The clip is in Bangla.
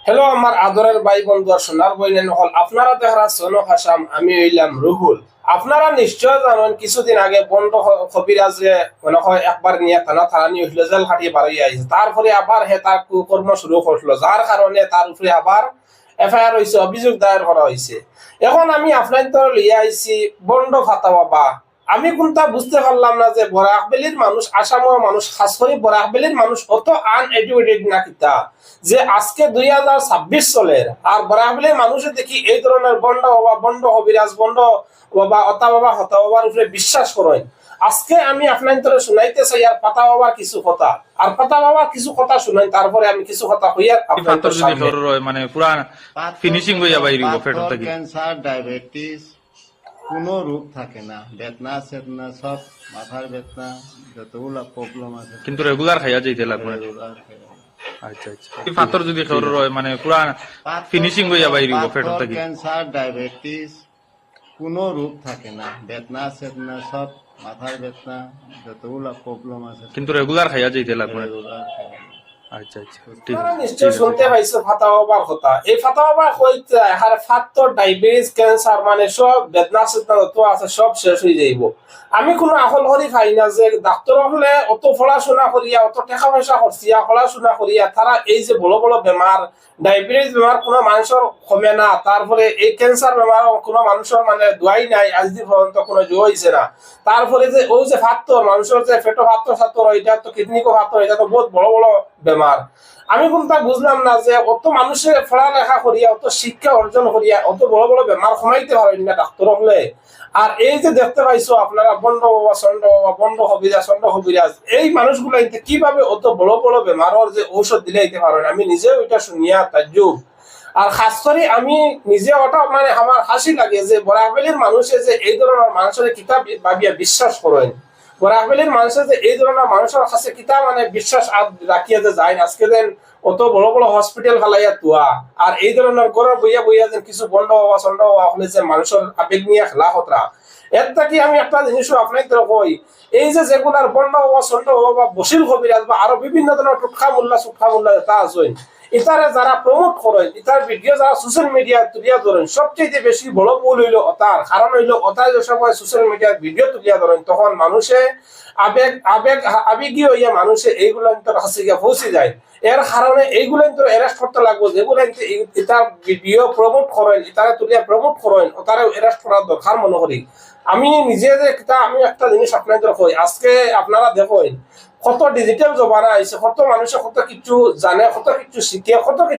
হ্যালো আমার আদরের ভাই বন্ধু আর সোনার বইনেন হল আপনারা দেখারা সোনো হাসাম আমি হইলাম রুহুল। আপনারা নিশ্চয় জানেন কিছুদিন আগে বন্ধ কবিরাজে মনে হয় একবার নিয়ে থানা নিয়ে হইলো জেল খাটিয়ে বাড়িয়ে আইছে, তারপরে আবার হে তার কুকর্ম শুরু করলো, যার কারণে তার উপরে আবার এফআইআর হয়েছে, অভিযোগ দায়ের করা হয়েছে। এখন আমি আপনাদের লিয়ে আইছি বন্ড ফাতা বাবা। আমি কোনটা বুঝতে পারলাম না যে বরাকবেলির মানুষ, আসামের মানুষ, খাস করে বরাকবেলির মানুষ অত আনএডুকেটেড না কিতা যে আজকে 2026 চলের আর বরাকবেলির মানুষে দেখি এই ধরনের বন্ড বাবা, বন্ড হবিরাজ, বন্ড বাবা, অতা বাবা, হতা বাবার উপরে বিশ্বাস করেন। আজকে আমি আপনাদের শুনাইতে চাই আর পাতা বাবার কিছু কথা, আর পাতা বাবার কিছু কথা শুনাই, তারপরে আমি কিছু কথা হইয়া আপনাদের সামনে। মানে পুরা ফিনিশিং হইয়া বাইরে পেটর থেকে ক্যান্সার, ডায়াবেটিস কোনো রোগ থাকে না, বেদনা চেতনা সব, মাথার বেদনা যতগুলা প্রবলেম আছে কিন্তু রেগুলার খাইয়া যাইতে লাগবে। আচ্ছা আচ্ছা, পাথর যদি খাওয়ার হয় মানে পুরা ফিনিশিং হইয়া বাইরে পেটর থেকে। ক্যান্সার, ডায়াবেটিস কোনো রোগ থাকে না, বেদনা চেতনা সব, মাথার বেদনা যতগুলা প্রবলেম আছে কিন্তু রেগুলার খাইয়া যাইতে লাগবে। রেগুলার আচ্ছা আচ্ছা, ঠিক আপনারা আছে। নিশ্চয় শুনতে পাইছো ফাতা বাবার কথা। এই ফাতা বাবা কইতে আর ফাত্তর ডায়াবেটিস, ক্যান্সার মানে সব বেদনা চেতনা যত আছে সব শেষ হয়ে যাইব। আমি কোনো আখল করি পাই না যে ডাক্তার হলে অত পড়াশোনা করিয়া, অত টাকা পয়সা খরচিয়া পড়াশোনা করিয়া তারা এই যে বড় বড় বেমার, ডায়াবেটিস বেমার কোনো মানুষের কমে না, তারপরে এই ক্যান্সার বেমার কোনো মানুষের মানে দোয়াই নাই, আজ দিন পর্যন্ত কোনো জো হয়েছে না। তারপরে যে ওই যে ফাত্তর মানুষের যে পেটো ফাত্তর ফাত্তর, এটা তো কিডনিকো ফাত্তর, এটা তো বহুত বড় বড় বেমার। আমি কোনটা বুঝলাম না যে অত মানুষের পড়ালেখা করিয়া, অত শিক্ষা অর্জন করিয়া অত বড় বড় বেমার কমাইতে পারেন না ডাক্তার হলে। আর এই যে দেখতে পাইছো আপনারা বন্ড বাবা, চন্ড বাবা, বন্ড হবিরাজ, চন্ড হবিরাজ, এই মানুষগুলো কিভাবে অত বড় বড় বেমারের যে ঔষধ দিলে দিতে পারেন, আমি নিজেও এটা শুনিয়া তাজ্জুব। আর খাস করে আমি নিজে ওটা মানে আমার হাসি লাগে যে বরাকবেলির মানুষে যে এই ধরনের মানুষের কিতাব ভাবিয়া বিশ্বাস করেন। বরাকবেলির মানুষের যে এই ধরনের মানুষের কাছে কিতাব মানে বিশ্বাস রাখিয়া যে যায়, আজকে দেন অত বড় বড় হসপিটাল ফালাইয়া তুয়া আর এই ধরনের করে বইয়া বইয়া যেন কিছু বন্ড বাবা, চন্ড বাবা হলে যে মানুষের আবেগ নিয়ে খেলা হতরা। এর থেকে আমি একটা জিনিসও আপনাদের কই, এই যে যেগুলার বন্ড বাবা, চন্ড বাবা বা বসির কবিরাজ বা আরো বিভিন্ন ধরনের টুটকা মোল্লা সুটকা মোল্লা তা আছে, ইতারে যারা প্রমোট করেন, ইতার ভিডিও যারা সোশ্যাল মিডিয়া তুলিয়া ধরেন, সবচেয়ে বেশি বড় ভুল হইলো অতার। কারণ হইলো অতায় যে সময় সোশ্যাল মিডিয়ার ভিডিও তুলিয়া ধরেন তখন মানুষে আবেগ আবেগ আবেগী হইয়া মানুষে এইগুলো কাছে গিয়ে পৌঁছে যায়। এর কারণে এইগুলো অ্যারেস্ট করতে লাগবে, যেগুলো ইতার ভিডিও প্রমোট করেন, ইতারে তুলিয়া প্রমোট করেন, ওতারে অ্যারেস্ট করার দরকার মনে করি। আমি নিজে যে আমি একটা জিনিস আপনাদের কই, আজকে আপনারা দেখেন কত ডিজিটাল জমানা আইছে, কত মানুষে কত কিছু জানে, কত কিছু শিখে, কত